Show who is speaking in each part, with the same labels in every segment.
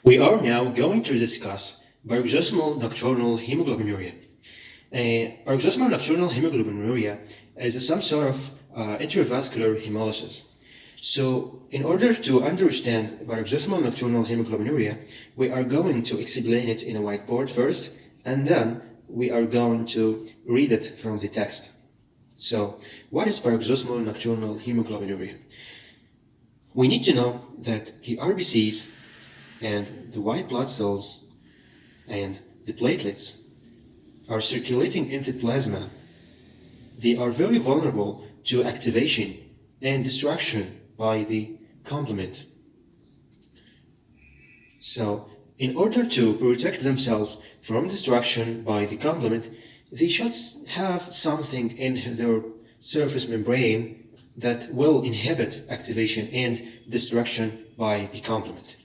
Speaker 1: We are now going to discuss paroxysmal nocturnal hemoglobinuria. Paroxysmal nocturnal hemoglobinuria is some sort of intravascular hemolysis. So, in order to understand paroxysmal nocturnal hemoglobinuria, we are going to explain it in a whiteboard first, and then we are going to read it from the text. So, what is paroxysmal nocturnal hemoglobinuria? We need to know that the RBCs and the white blood cells and the platelets are circulating in the plasma. They are very vulnerable to activation and destruction by the complement. So, in order to protect themselves from destruction by the complement, they should have something in their surface membrane that will inhibit activation and destruction by the complement.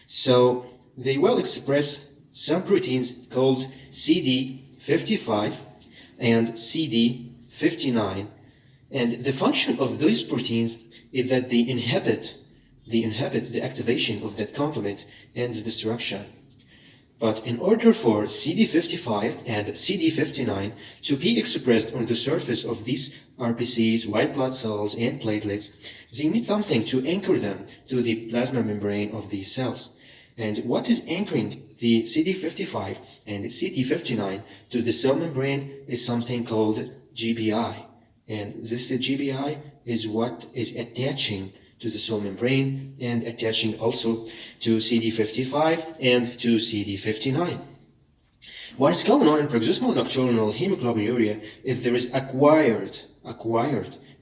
Speaker 1: So they will express some proteins called CD55 and CD59, and the function of these proteins is that they inhibit the activation of that complement and the destruction. But in order for CD55 and CD59 to be expressed on the surface of these RBCs, white blood cells, and platelets, they need something to anchor them to the plasma membrane of these cells. And what is anchoring the CD55 and the CD59 to the cell membrane is something called GBI. And this GBI is what is attaching to the cell membrane and attaching also to CD55 and to CD59. What is going on in paroxysmal nocturnal hemoglobinuria is there is acquired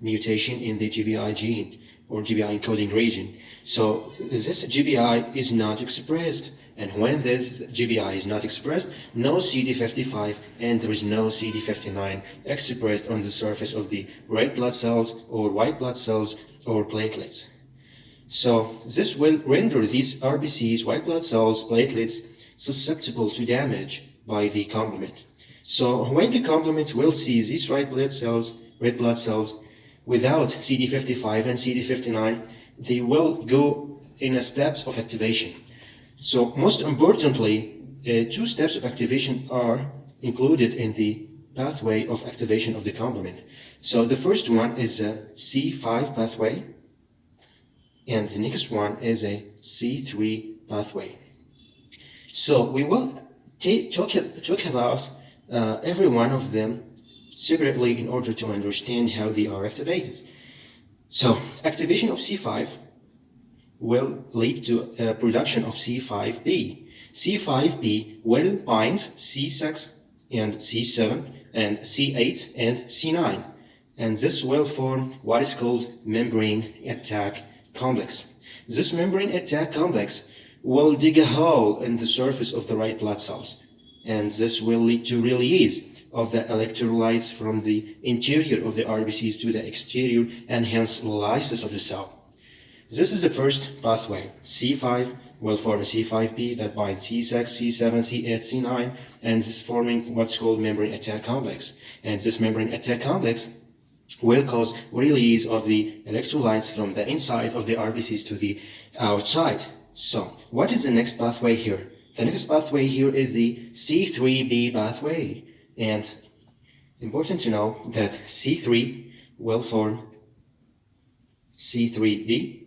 Speaker 1: mutation in the GBI gene or GBI encoding region. So this GBI is not expressed, and when this GBI is not expressed, no CD55 and there is no CD59 expressed on the surface of the red blood cells or white blood cells or platelets. So this will render these RBCs, white blood cells, platelets susceptible to damage by the complement. So when the complement will see these red blood cells without CD55 and CD59, they will go in steps of activation. So most importantly, two steps of activation are included in the pathway of activation of the complement. So the first one is a C5 pathway, and the next one is a C3 pathway. So we will talk about every one of them separately in order to understand how they are activated. So activation of C5 will lead to production of C5b. C5b will bind C6 and C7 and C8 and C9, and this will form what is called membrane attack complex. This membrane attack complex will dig a hole in the surface of the red blood cells, and this will lead to release of the electrolytes from the interior of the RBCs to the exterior, and hence lysis of the cell. This is the first pathway. C5 will form C5b that binds C6, C7, C8, C9, and this is forming what's called membrane attack complex. And this membrane attack complex will cause release of the electrolytes from the inside of the RBCs to the outside. So, what is the next pathway here? The next pathway here is the C3b pathway. And important to know that C3 will form C3b,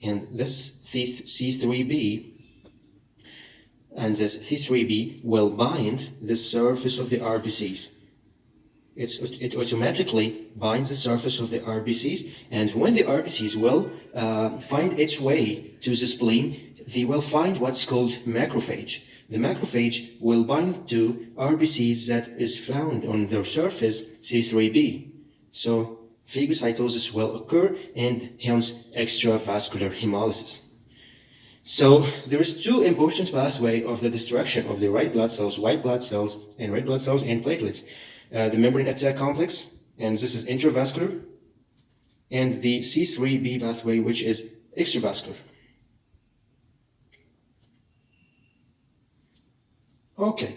Speaker 1: and this C3b will bind the surface of the RBCs. It automatically binds the surface of the RBCs, and when the RBCs will find its way to the spleen, they will find what's called macrophage. The macrophage will bind to RBCs that is found on their surface, C3b. So phagocytosis will occur and hence extravascular hemolysis. So there is two important pathways of the destruction of the red blood cells, white blood cells, and red blood cells and platelets. The membrane attack complex, and this is intravascular, and the C3b pathway, which is extravascular. Okay,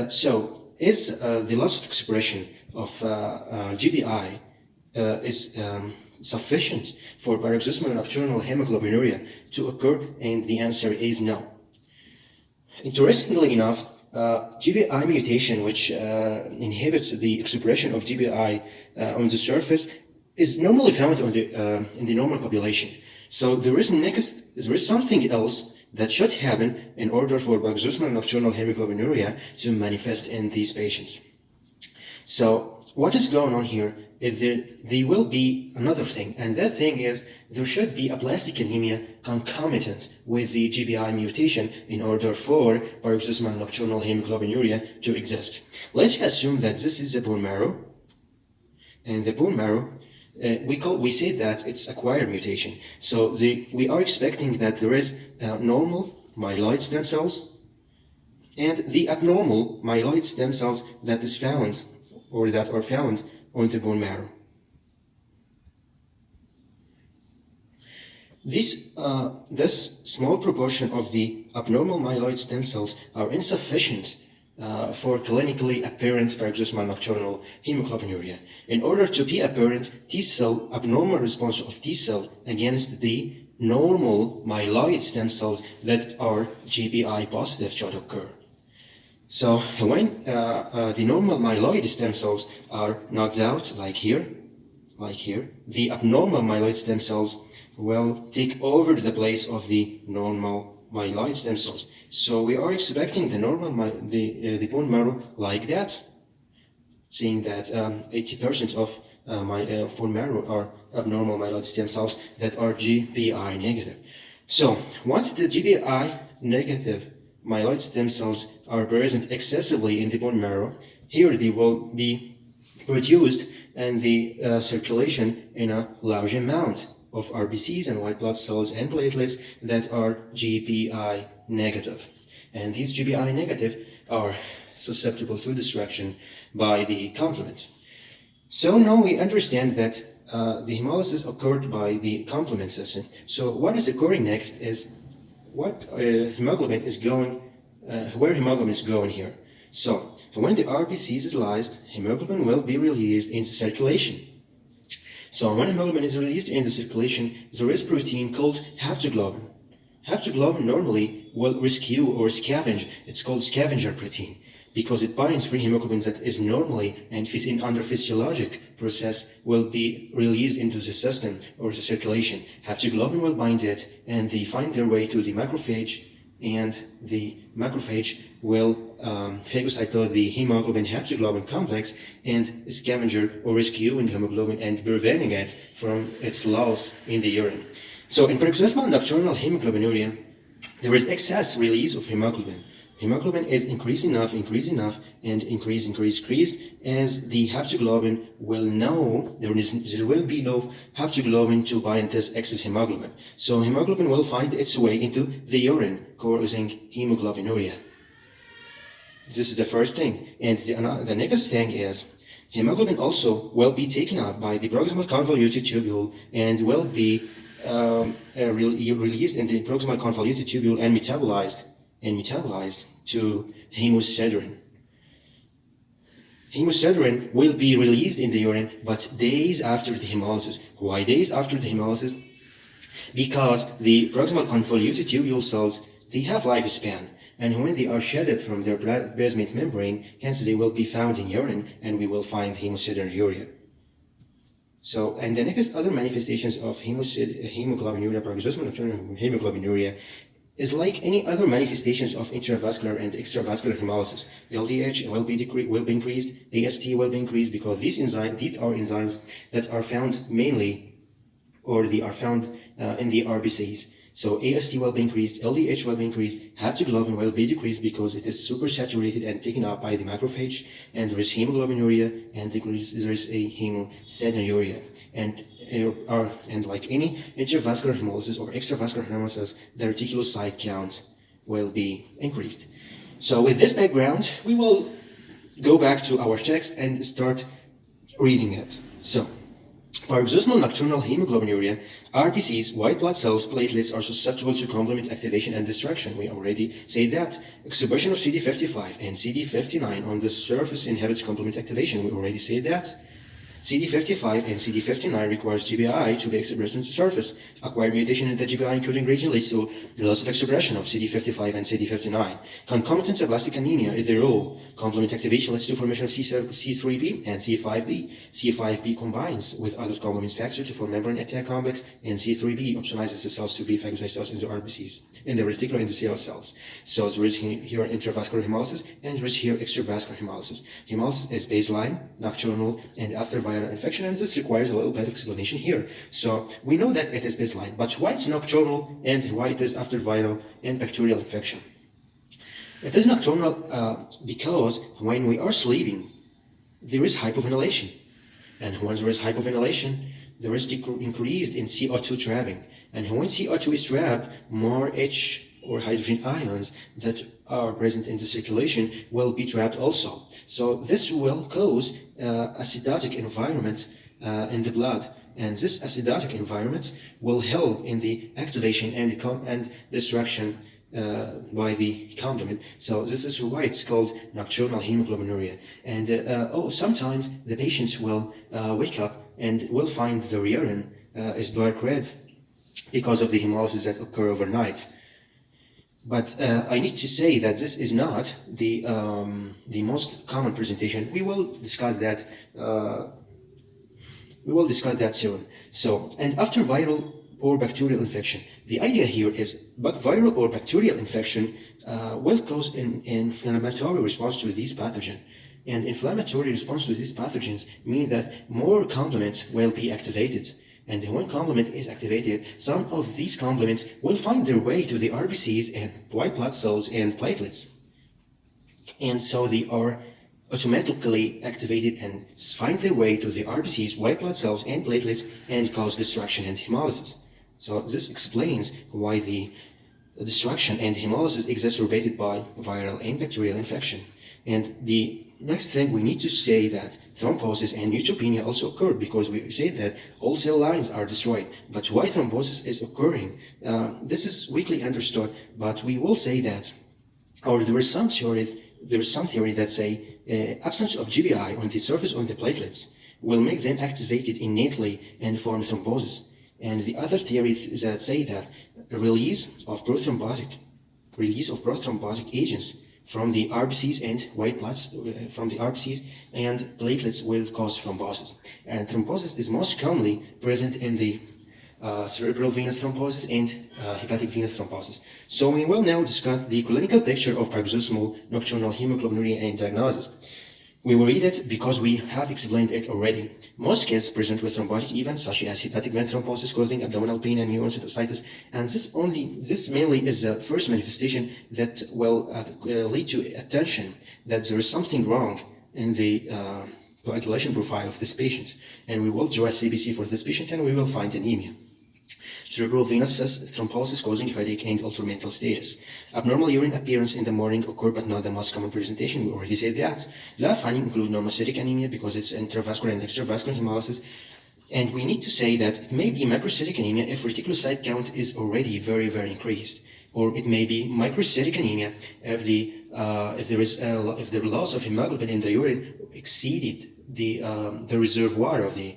Speaker 1: so is the loss of expression of GBI is sufficient for paroxysmal nocturnal hemoglobinuria to occur? And the answer is no. Interestingly enough, GBI mutation, which inhibits the expression of GBI on the surface, is normally found on in the normal population. So there is something else that should happen in order for paroxysmal nocturnal hemoglobinuria to manifest in these patients. So what is going on here is there will be another thing, and that thing is there should be aplastic anemia concomitant with the GBI mutation in order for paroxysmal nocturnal hemoglobinuria to exist. Let's assume that this is the bone marrow, and the bone marrow we say that it's acquired mutation. So we are expecting that there is normal myeloid stem cells and the abnormal myeloid stem cells that is found or that are found on the bone marrow. This small proportion of the abnormal myeloid stem cells are insufficient for clinically apparent paroxysmal nocturnal hemoglobinuria. In order to be apparent, T-cell abnormal response of T-cell against the normal myeloid stem cells that are GBI positive should occur. So when the normal myeloid stem cells are knocked out, like here, the abnormal myeloid stem cells will take over the place of the normal myeloid stem cells. So we are expecting the normal the bone marrow like that, seeing that 80% of bone marrow are abnormal myeloid stem cells that are GBI negative. So once the GBI negative myeloid stem cells are present excessively in the bone marrow, here they will be produced in the circulation in a large amount of RBCs and white blood cells and platelets that are GBI negative. And these GBI negative are susceptible to destruction by the complement. So now we understand that the hemolysis occurred by the complement system. So what is occurring next is what hemoglobin is going, where hemoglobin is going here. So when the RBCs is lysed, hemoglobin will be released into circulation. So when hemoglobin is released in the circulation, there is protein called haptoglobin. Haptoglobin normally will rescue or scavenge. It's called scavenger protein because it binds free hemoglobin that is normally and under physiologic process will be released into the system or the circulation. Haptoglobin will bind it and they find their way to the macrophage, and the macrophage will phagocytose the hemoglobin haptoglobin complex and scavenger or rescuing hemoglobin and preventing it from its loss in the urine. So in paroxysmal nocturnal hemoglobinuria, there is excess release of hemoglobin. Hemoglobin is increase enough, and increase as the haptoglobin will know there will be no haptoglobin to bind this excess hemoglobin. So hemoglobin will find its way into the urine, causing hemoglobinuria. This is the first thing. And the next thing is hemoglobin also will be taken up by the proximal convoluted tubule and will be released in the proximal convoluted tubule and metabolized to hemosiderin. Hemosiderin will be released in the urine, but days after the hemolysis. Why days after the hemolysis? Because the proximal convoluted tubule cells, they have lifespan, and when they are shedded from their basement membrane, hence they will be found in urine, and we will find hemosideruria. So, and the next other manifestations of hemoglobinuria, paroxysmal nocturnal hemoglobinuria, is like any other manifestations of intravascular and extravascular hemolysis. LDH will be increased, AST will be increased because these are enzymes that are found mainly, or they are found in the RBCs. So AST will be increased, LDH will be increased, haptoglobin will be decreased because it is supersaturated and taken up by the macrophage, and there is hemoglobinuria, and there is a hemosideruria. And like any intravascular hemolysis or extravascular hemolysis, the reticulocyte count will be increased. So with this background, we will go back to our text and start reading it. So, paroxysmal nocturnal hemoglobinuria, RBCs, white blood cells, platelets are susceptible to complement activation and destruction. We already said that. Expression of CD55 and CD59 on the surface inhibits complement activation. We already said that. CD55 and CD59 requires GBI to be expressed on the surface. Acquired mutation in the GBI encoding region leads to the loss of expression of CD55 and CD59. Concomitant aplastic anemia is the rule. Complement activation leads to formation of C3b and C5b. C5b combines with other complement factors to form membrane attack complex, and C3b opsonizes the cells to be phagocytosed in the RBCs, in the reticular endothelial cells. So there is here intravascular hemolysis, and there is here extravascular hemolysis. Hemolysis is baseline, nocturnal, and after viral infection, and this requires a little bit of explanation here. So we know that it is baseline, but why it's nocturnal and why it is after viral and bacterial infection? It is nocturnal because when we are sleeping, there is hypoventilation. And when there is hypoventilation, there is increased in CO2 trapping. And when CO2 is trapped, more H or hydrogen ions that are present in the circulation will be trapped also. So this will cause acidotic environment in the blood. And this acidotic environment will help in the activation and destruction by the complement. So this is why it's called nocturnal hemoglobinuria. And sometimes the patients will wake up and will find their urine is dark red because of the hemolysis that occur overnight. But I need to say that this is not the most common presentation. We will discuss that. Soon. So, and after viral or bacterial infection, the idea here is, but viral or bacterial infection will cause an inflammatory response to these pathogens. And inflammatory response to these pathogens mean that more complements will be activated. And when complement is activated, some of these complements will find their way to the RBCs and white blood cells and platelets. And so they are automatically activated and find their way to the RBCs, white blood cells and platelets, and cause destruction and hemolysis. So this explains why the destruction and hemolysis is exacerbated by viral and bacterial infection. And the next thing we need to say that thrombosis and neutropenia also occur, because we say that all cell lines are destroyed. But why thrombosis is occurring? This is weakly understood, but we will say that, or there is some theory that say absence of GBI on the surface of the platelets will make them activated innately and form thrombosis. And the other theories that say that release of prothrombotic agents from the RBCs and white bloods from the RBCs and platelets will cause thrombosis. And thrombosis is most commonly present in the cerebral venous thrombosis and hepatic venous thrombosis. So we will now discuss the clinical picture of paroxysmal nocturnal hemoglobinuria and diagnosis. We will read it because we have explained it already. Most cases present with thrombotic events such as hepatic vein thrombosis causing abdominal pain and mucocystitis, and this mainly is the first manifestation that will lead to attention that there is something wrong in the coagulation profile of this patient, and we will draw a CBC for this patient and we will find anemia. Cerebral venous thrombosis causing headache and altered mental status. Abnormal urine appearance in the morning occur, but not the most common presentation. We already said that. Lab finding include normocytic anemia because it's intravascular and extravascular hemolysis. And we need to say that it may be macrocytic anemia if reticulocyte count is already very, very increased. Or it may be microcytic anemia if the loss of hemoglobin in the urine exceeded the reservoir of the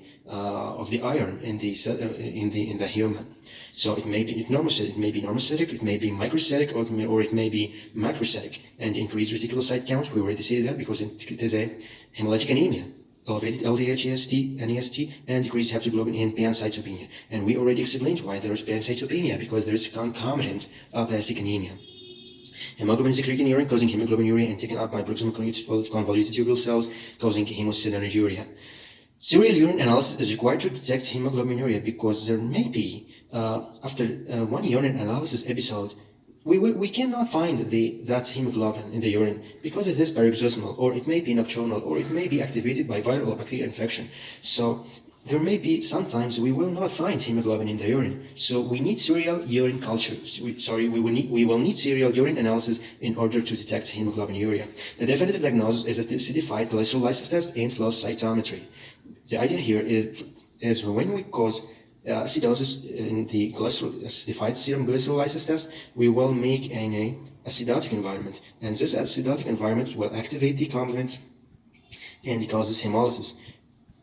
Speaker 1: iron in the human. So it may be normocytic, it may be microcytic, or it may be macrocytic. And increased reticulocyte count, we already said that because it is a hemolytic anemia. Elevated LDH, AST, NAST, and decreased haptoglobin and pancytopenia. And we already explained why there is pancytopenia, because there is concomitant aplastic anemia. Hemoglobin secreted in urine causing hemoglobinuria and taken up by proximal convoluted tubule cells causing hemocinuria. Serial urine analysis is required to detect hemoglobinuria because there may be, after one urine analysis episode, we cannot find that hemoglobin in the urine because it is paroxysmal, or it may be nocturnal, or it may be activated by viral or bacterial infection. So there may be sometimes we will not find hemoglobin in the urine. So we need serial urine culture. We will need serial urine analysis in order to detect hemoglobinuria. The definitive diagnosis is acidified glycerol lysis test and flow cytometry. The idea here is when we cause acidosis in the acidified serum glycerol lysis test, we will make an acidotic environment, and this acidotic environment will activate the complement and causes hemolysis.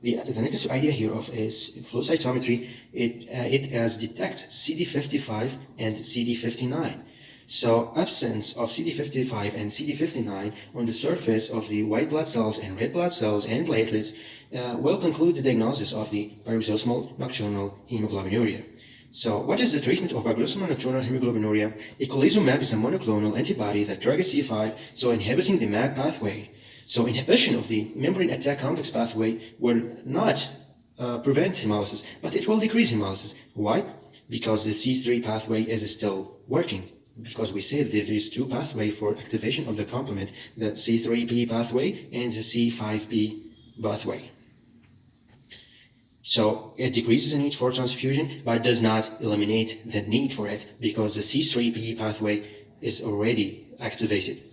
Speaker 1: The next idea here of is flow cytometry, it as detects CD55 and CD59. So absence of CD55 and CD59 on the surface of the white blood cells and red blood cells and platelets will conclude the diagnosis of the paroxysmal nocturnal hemoglobinuria. So what is the treatment of paroxysmal nocturnal hemoglobinuria? Eculizumab is a monoclonal antibody that targets C5, so inhibiting the MAG pathway. So inhibition of the membrane attack complex pathway will not prevent hemolysis, but it will decrease hemolysis. Why? Because the C3 pathway is still working. Because we said there is two pathways for activation of the complement, the C3p pathway and the C5p pathway. So it decreases the need for transfusion, but does not eliminate the need for it because the C3p pathway is already activated.